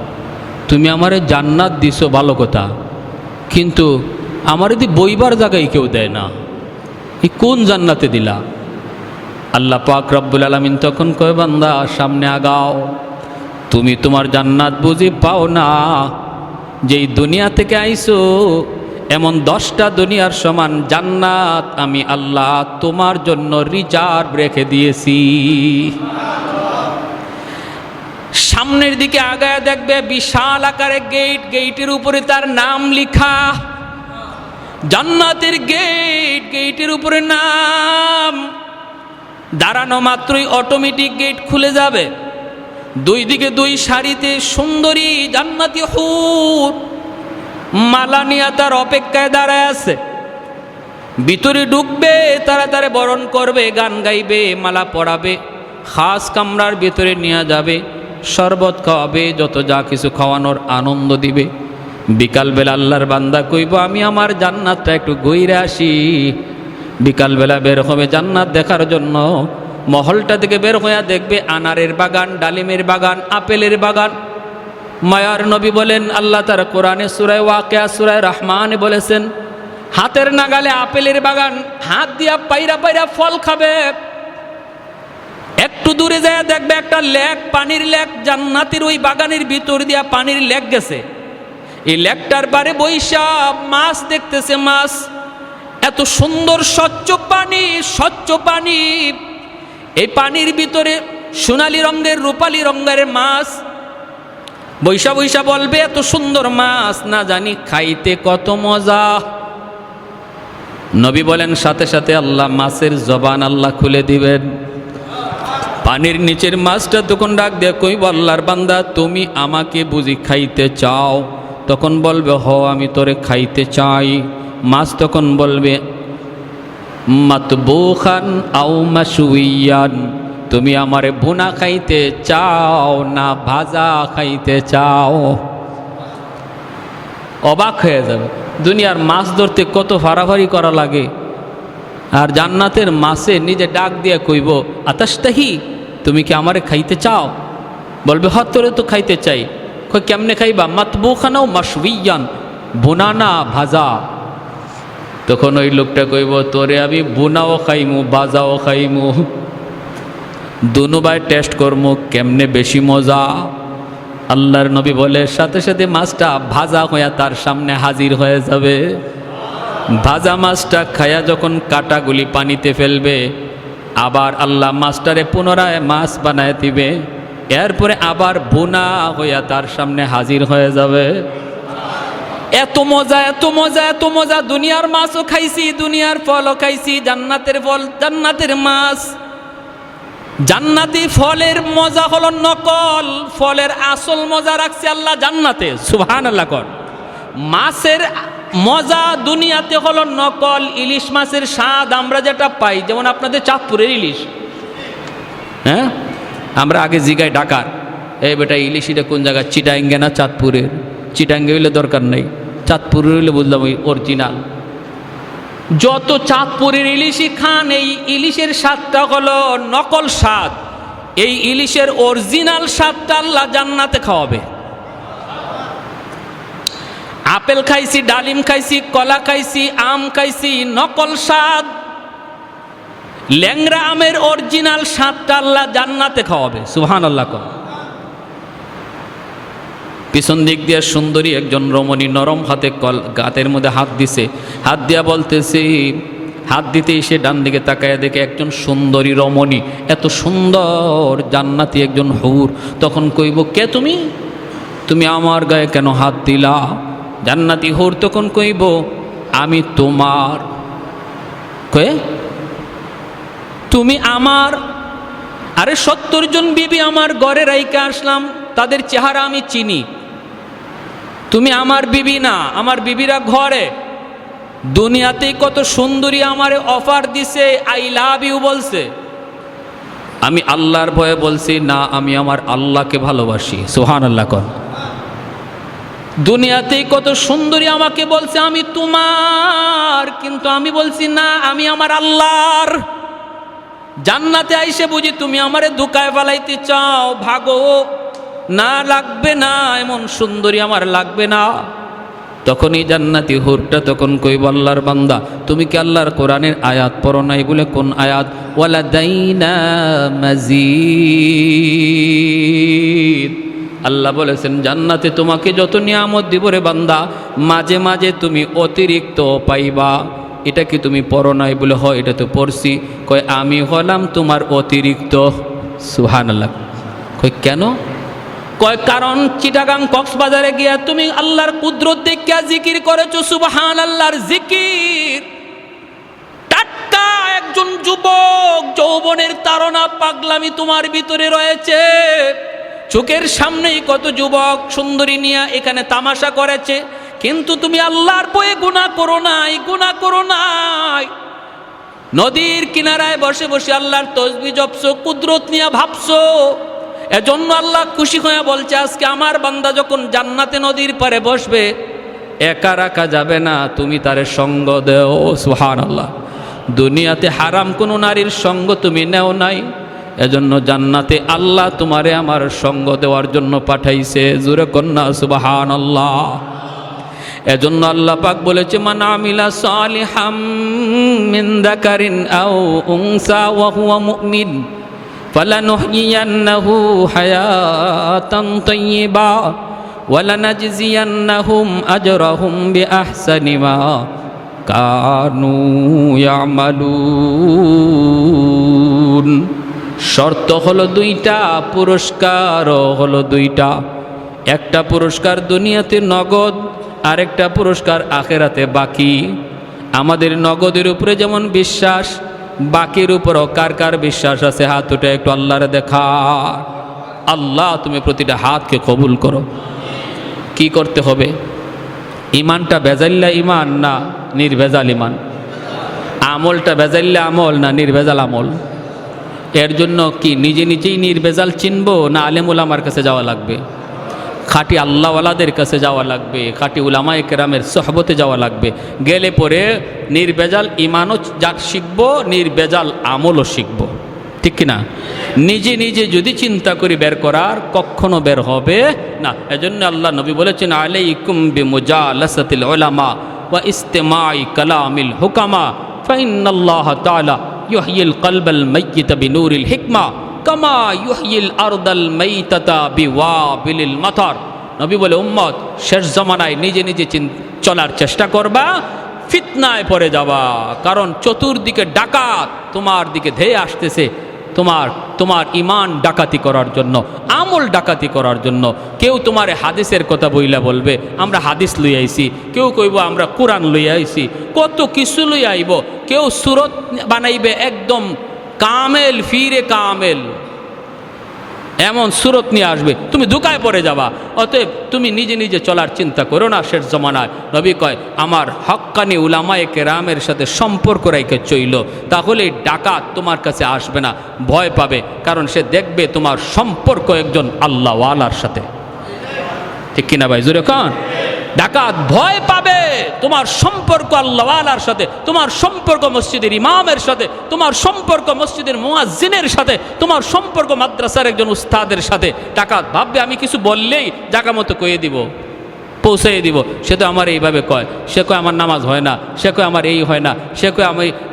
Speaker 1: তুমি আমারে জান্নাত দিছো ভালো কথা, কিন্তু আমার যদি বইবার জায়গায় কেউ দেয় না, এই কোন জান্নাতে দিলা? আল্লাহ পাক রব্বুল আলামিন তখন কয়, বান্দা সামনে আগাও, তুমি তোমার জান্নাত বুঝি পাও না? যেই দুনিয়া থেকে আইছো এমন 10টা দুনিয়ার সমান জান্নাত আমি আল্লাহ তোমার জন্য রিজার্ভ রেখে দিয়েছি। সামনের দিকে আগায় দেখবে বিশাল আকারে গেট, গেটের উপরে তার নাম লেখা। জান্নাতের গেট, গেটের উপরে নাম। দাঁড়ানো মাত্রই অটোমেটিক গেট খুলে যাবে। দুই দিকে দুই সারিতে সুন্দরী জান্নাতি হুর মালা নিয়ে তার অপেক্ষায় দাঁড়ায় আছে। ভিতরে ঢুকবে, তারা তারে বরণ করবে, গান গাইবে, মালা পরাবে, খাস কামরার ভিতরে নিয়ে যাবে, শরবত খাওয়াবে, যত যা কিছু খাওয়ানোর আনন্দ দিবে। বিকালবেলা আল্লাহর বান্দা কইব, আমি আমার জান্নাতটা একটু ঘুরে আসি। বিকালবেলা বের হবে জান্নাত দেখার জন্য। মহলটা থেকে বের হইয়া দেখবে আনারের বাগান, ডালিমের বাগান, আপেলের বাগান। মায়ার নবী বলেন, আল্লাহ তার কোরআনে সূরা ওয়াকিয়া সূরা রহমানে বলেছেন, হাতের নাগালে আপেলের বাগান, হাত দিয়া পাইরা পাইরা ফল খাবে। একটু দূরে যায় দেখবে একটা লেক, পানির লেক, জান্নাতের ওই বাগানের ভিতর দিয়া পানির লেক গেছে। এই লেকটার পারে বৈশা মাছ দেখতেছে, মাছ এত সুন্দর স্বচ্ছ পানি, এই পানির ভিতরে সোনালী রঙের রূপালী রঙের মাছ বৈশা বৈশা বলবে এত সুন্দর মাছ, না জানি খাইতে কত মজা। নবী বলেন সাথে সাথে আল্লাহ মাছের জবান আল্লাহ খুলে দিবেন। পানির নিচের মাছটা তখন ডাক দিয়ে কইব, আল্লাহর বান্দা তুমি আমাকে বুঝি খাইতে চাও? তখন বলবে হ, আমি তোরে খাইতে চাই। মাছ তখন বলবে মাতবুখান আও মাশউইয়ান, তুমি আমারে ভুনা খাইতে চাও না ভাজা খাইতে চাও? অবাক হয়ে যাবে। দুনিয়ার মাছ ধরতে কত ফাড়াফাড়ি করা লাগে, আর জান্নাতের মাছে নিজে ডাক দিয়ে কইব আতাশতাহি, তুমি কি আমারে খাইতে চাও? বলবে হ, তোরে তো খাইতে চাই। কই কেমনে খাইবা? মাতবুখানাও মাশউইয়ান, ভুনা না ভাজা। তখন ওই লোকটা কইব তোরে আমি বুনাও খাইমু ভাজাও খাইমু, দুনুবাই টেস্ট করমু কেমনে বেশি মজা। আল্লাহর নবী বলে সাথে সাথে মাছটা ভাজা হইয়া তার সামনে হাজির হয়ে যাবে। ভাজা মাছটা খায়া যখন কাটাগুলি পানিতে ফেলবে, আবার আল্লাহ মাছটারে পুনরায় মাছ বানায় দিবে, এরপরে আবার বুনা হইয়া তার সামনে হাজির হয়ে যাবে। এত মজা, এত মজা, এত মজা। দুনিয়ার মাছও খাইছি, দুনিয়ার ফলও খাইছি, জান্নাতের ফল, জান্নাতের মাছ। জান্নাতি ফলের মজা হলো নকল, ফলের আসল মজা রাখছে আল্লাহ জান্নাতে। সুবহানাল্লাহ কর। মাছের মজা দুনিয়াতে হলো নকল। ইলিশ মাছের স্বাদ আমরা যেটা পাই, যেমন আপনাদের চাঁদপুরের ইলিশ, হ্যাঁ, আমরা আগে জিগাই ঢাকার, এই বেটা ইলিশ এটা কোন জায়গা, চিটাঙ্গে না চাঁদপুরের? চিটাঙ্গে হইলে দরকার নেই, চাঁদপুরের হইলে বুঝলাম ওই অরিজিনাল। যত চাঁদপুরের ইলিশই খান, এই ইলিশের স্বাদটা হলো নকল স্বাদ। এই ইলিশের অরিজিনাল স্বাদটা আল্লাহ জান্নাতে খাওয়াবে। আপেল খাইছি, ডালিম খাইছি, কলা খাইছি, আম খাইছি, নকল স্বাদ। ল্যাংড়া আমের অরিজিনাল স্বাদটা আল্লাহ জান্নাতে খাওয়াবে। সুবহানাল্লাহ। পিছন দিক দিয়ে সুন্দরী একজন রমণী নরম হাতে গাতের মধ্যে হাত দিছে, হাত দিয়া বলতেছে, হাত দিতেই সে ডান দিকে তাকায় দেখে একজন সুন্দরী রমণী, এত সুন্দর জান্নাতি একজন হুর। তখন কইব কে তুমি? তুমি আমার গায়ে কেন হাত দিলা? জান্নাতি হুর তখন কইব আমি তোমার। কয়ে তুমি আমার? আরে 70 জন বিবি আমার ঘরে রাইকা আসলাম, তাদের চেহারা আমি চিনি। তুমি আমার বিবি না, আমার বিবিরা ঘরে। দুনিয়াতেই কত সুন্দরী আমারে অফার দিছে, আই লাভ ইউ বলছে। আমি আল্লাহর ভয়ে বলছি না, আমি আমার আল্লাহকে ভালোবাসি। সুবহানাল্লাহ কর। দুনিয়াতেই কত সুন্দরী আমাকে বলছে আমি তোমার, কিন্তু আমি বলছি না, আমি আমার আল্লাহর। জান্নাতে আইসে বুঝি তুমি আমারে ধোঁকায় ফেলাইতে চাও, ভাগো। না, লাগবে না, এমন সুন্দরী আমার লাগবে না। তখনই জান্নাতি হুরটা তখন কইব আল্লাহর বান্দা, তুমি কি আল্লাহর কোরআনের আয়াত পড়ো নাই? বলে কোন আয়াত? ওয়ালাদাইনা মাজিদ। আল্লাহ বলেছেন জান্নাতে তোমাকে যত নিয়ামত দিব রে বান্দা, মাঝে মাঝে তুমি অতিরিক্ত পাইবা। এটা কি তুমি পড়ো নাই? বলে হয়, এটা তো পড়ছি। কয় আমি হলাম তোমার অতিরিক্ত। সুবহানাল্লাহ। কয় কেন? কয় কারণ চিটাগাং কক্সবাজারে গিয়া তুমি আল্লাহর কুদরত দেখিয়া জিকির করেছো, সুবহানাল্লাহর জিকির। টাটকা একজন যুবক, যৌবনের তাড়না পাগলামি তোমার ভিতরে রয়েছে। চোখের সামনেই কত যুবক সুন্দরী নিয়ে এখানে তামাশা করেছে, কিন্তু তুমি আল্লাহর ভয়ে গুনাহ করো নাই, গুনাহ করো নাই। নদীর কিনারায় বসে বসে আল্লাহর তসবিহ জপছো, কুদরত নিয়ে ভাবছো। এজন্য আল্লাহ খুশি হয়ে বলছে আজকে আমার বান্দা যখন জান্নাতে নদীর পারে বসবে, একা রাখা যাবে না, তুমি তারে সঙ্গ দেও। সুবহানাল্লাহ। দুনিয়াতে হারাম কোনো নারীর সঙ্গ তুমি নেও নাই, এজন্য জান্নাতে আল্লাহ তোমারে আমার সঙ্গ দেওয়ার জন্য পাঠাইছে। জোরে কন্যা সুবহানাল্লাহ। এজন্য আল্লাহ পাক বলেছে মান আমিলা সালিহাম মিন যাকারিন আও উনসা ওয়া হুয়া মুমিন ফালানুহয়িয়ান্নাহু হায়াতান তাইয়্যিবা ওয়া লানাজজিয়ান্নাহুম আজরাহুম বিআহসানি মা কানু ইয়ামালুন। শর্ত হলো দুইটা, পুরস্কারও হলো দুইটা। একটা পুরস্কার দুনিয়াতে নগদ, আরেকটা পুরস্কার আখেরাতে বাকি। আমাদের নগদের উপরে যেমন বিশ্বাস, বাকির উপরও কার কার বিশ্বাস আছে? হাত উঠে একটু আল্লাহরে দেখা। আল্লাহ তুমি প্রতিটা হাতকে কবুল করো। কি করতে হবে? ইমানটা বেজাল্লা ইমান না নির্ভেজাল ইমান? আমলটা বেজাল্লা আমল না নির্ভেজাল আমল? এর জন্য কি নিজে নিজেই নির্ভেজাল চিনবো, না আলেম উলামার কাছে যাওয়া লাগবে? খাঁটি আল্লাহওয়ালাদের কাছে যাওয়া লাগবে, খাঁটি উলামায়ে কেরামের সোহবতে যাওয়া লাগবে। গেলে পরে নির্ভেজাল ইমানও শিখবো, নির্ভেজাল আমলও শিখবো। ঠিক কিনা? নিজে নিজে যদি চিন্তা করি বের করার, কখনো বের হবে না। এজন্য আল্লাহ নবী বলেছেন, আলাইকুম বিমুজালাসাতিল উলামা ওয়া ইস্তিমাই কালামিল হুকামা ফাইন্নাল্লাহ তাআলা ইউহয়িল কলবাল মাইয়িতা বিনূরিল হিকমা কামা ইউহয়িল আরদাল মাইতাতা বিওয়াবিলিল মাতার। নবী বলে, উম্মত শেষ জামানায় নিজে নিজে চলার চেষ্টা করবা, ফিতনায় পড়ে যাবা। কারণ চতুর্দিকে ডাকাত তোমার দিকে ধেয়ে আসতেছে, তোমার ইমান ডাকাতি করার জন্য, আমল ডাকাতি করার জন্য। কেউ তোমার হাদিসের কথা বইলা বলবে আমরা হাদিস লই আইছি, কেউ কইব আমরা কোরআন লই আইছি, কত কিছু লই আইব। কেউ সুরত বানাইবে একদম কামেল, ফিরে কামেল, এমন সুরত নিয়ে আসবে, তুমি ধোঁকায় পড়ে যাবা। অতএব তুমি নিজে নিজে চলার চিন্তা করো না শেষ জমানায়। নবী কয়, আমার হক্কানি উলামায়ে কেরামের সাথে সম্পর্ক রেখে চইল, তাহলে ডাকাত তোমার কাছে আসবে না, ভয় পাবে। কারণ সে দেখবে তোমার সম্পর্ক একজন আল্লাহওয়ালার সাথে। ঠিক কিনা ভাই? জোরে কান। ডাকাত ভয় পাবে তোমার সম্পর্ক আল্লাহওয়ালার সাথে, তোমার সম্পর্ক মসজিদের ইমামের সাথে, তোমার সম্পর্ক মসজিদের মুয়াজ্জিনের সাথে, তোমার সম্পর্ক মাদ্রাসার একজন উস্তাদের সাথে। ডাকাত ভাববে আমি কিছু বললেই জায়গা মতো কয়ে দিব, পৌঁছাইয়ে দিব। সে তো আমার এইভাবে কয়, সে কয় আমার নামাজ হয় না, সে কয় আমার এই হয় না, সে কয়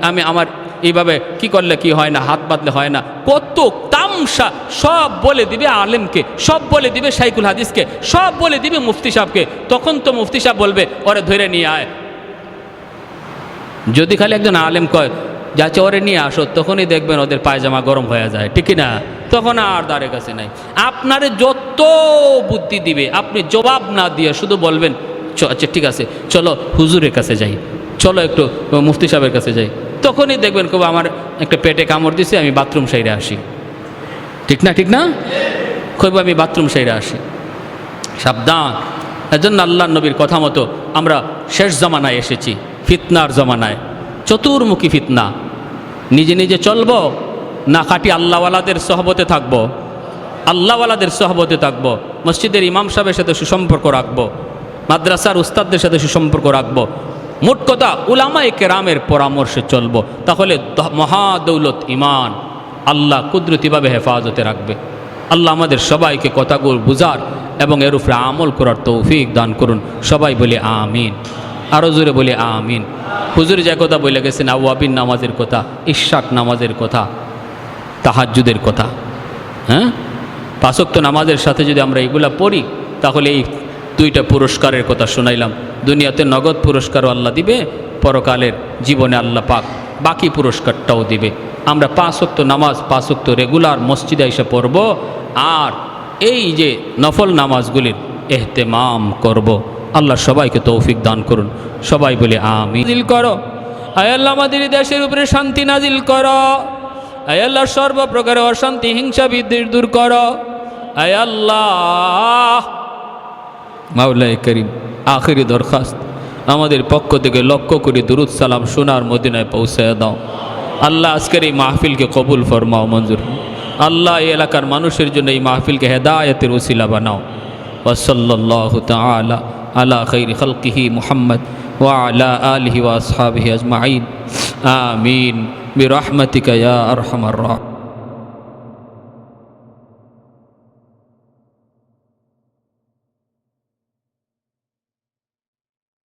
Speaker 1: আমি আমার এইভাবে কি করলে কি হয় না, হাত বাঁধলে হয় না। কত তামসা সব বলে দিবে আলেমকে, সব বলে দিবে শাইখুল হাদিসকে, সব বলে দিবে মুফতি সাহেবকে। তখন তো মুফতি সাহেব বলবে ওরে ধরে নিয়ে আয়। যদি খালি একজন আলেম কয় যাচ্ছে ওরে নিয়ে আসো, তখনই দেখবেন ওদের পায়জামা গরম হয়ে যায়। ঠিক না? তখন আর দ্বারের কাছে নাই। আপনারে যত বুদ্ধি দিবে, আপনি জবাব না দিয়ে শুধু বলবেন আচ্ছা ঠিক আছে চলো হুজুরের কাছে যাই, চলো একটু মুফতি সাহেবের কাছে যাই, তখনই দেখবেন কবে আমার একটা পেটে কামড় দিছে, আমি বাথরুম সাইডে আসি। ঠিক না? ঠিক না? কইব আমি বাথরুম সাইডে আসি। সাবধান। এজন্য আল্লাহ নবীর কথা মতো আমরা শেষ জমানায় এসেছি, ফিতনার জমানায়, চতুর্মুখী ফিতনা। নিজে নিজে চলবো না খাঁটি আল্লাহওয়ালাদের সহবতে থাকবো? আল্লাহওয়ালাদের সহবতে থাকবো, মসজিদের ইমাম সাহেবের সাথে সুসম্পর্ক রাখবো, মাদ্রাসার উস্তাদদের সাথে সুসম্পর্ক রাখবো। মোট কথা উলামায়ে কেরামের পরামর্শে চলবো, তাহলে মহাদৌলত ইমান আল্লাহ কুদরতিভাবে হেফাজতে রাখবে। আল্লাহ আমাদের সবাইকে কথাগুলো বুঝার এবং এর উপরে আমল করার তৌফিক দান করুন। সবাই বলে আমিন। আরও জোরে বলে আমিন। হুজুর যে কথা বলে গেছেন আওয়াবিন নামাজের কথা, ইশাক নামাজের কথা, তাহাজ্জুদের কথা, হ্যাঁ, 5 ওয়াক্ত নামাজের সাথে যদি আমরা এগুলা পড়ি, তাহলে এই 2টা পুরস্কারের কথা শোনাইলাম। দুনিয়াতে নগদ পুরস্কারও আল্লাহ দিবে, পরকালের জীবনে আল্লাহ পাক বাকি পুরস্কারটাও দিবে। আমরা 5 ওয়াক্ত নামাজ 5 ওয়াক্ত রেগুলার মসজিদে এসে পড়ব, আর এই যে নফল নামাজগুলির এহতেমাম করব। আল্লাহ সবাইকে তৌফিক দান করুন। সবাই বলে আমিন। নাজিল করো আয় আল্লাহ, আমাদের দেশের উপরে শান্তি নাজিল করো আয় আল্লাহ, সর্বপ্রকার অশান্তি হিংসা বিদ্বেষ দূর করো আয় আল্লাহ। মাওলায়ে করিম, আখিরি দরখাস্ত আমাদের পক্ষ থেকে লক্ষ কোটি দুরুদ সালাম সোনার মদিনায় পৌঁছায় দাও। আল্লাহ আজকের এই মাহফিলকে কবুল ফরমাও, মঞ্জুর। আল্লাহ এই এলাকার মানুষের জন্য এই মাহফিলকে হেদায়েতের ওসিলা বানাও। ওয়া সাল্লাল্লাহু তাআলা আলা খাইরি খালকিহি মুহাম্মদ ওয়া আলা আলিহি ওয়া আসহাবিহি আজমাইন। আমিন বিরহমাতিকা ইয়া আরহামার রাহিমিন।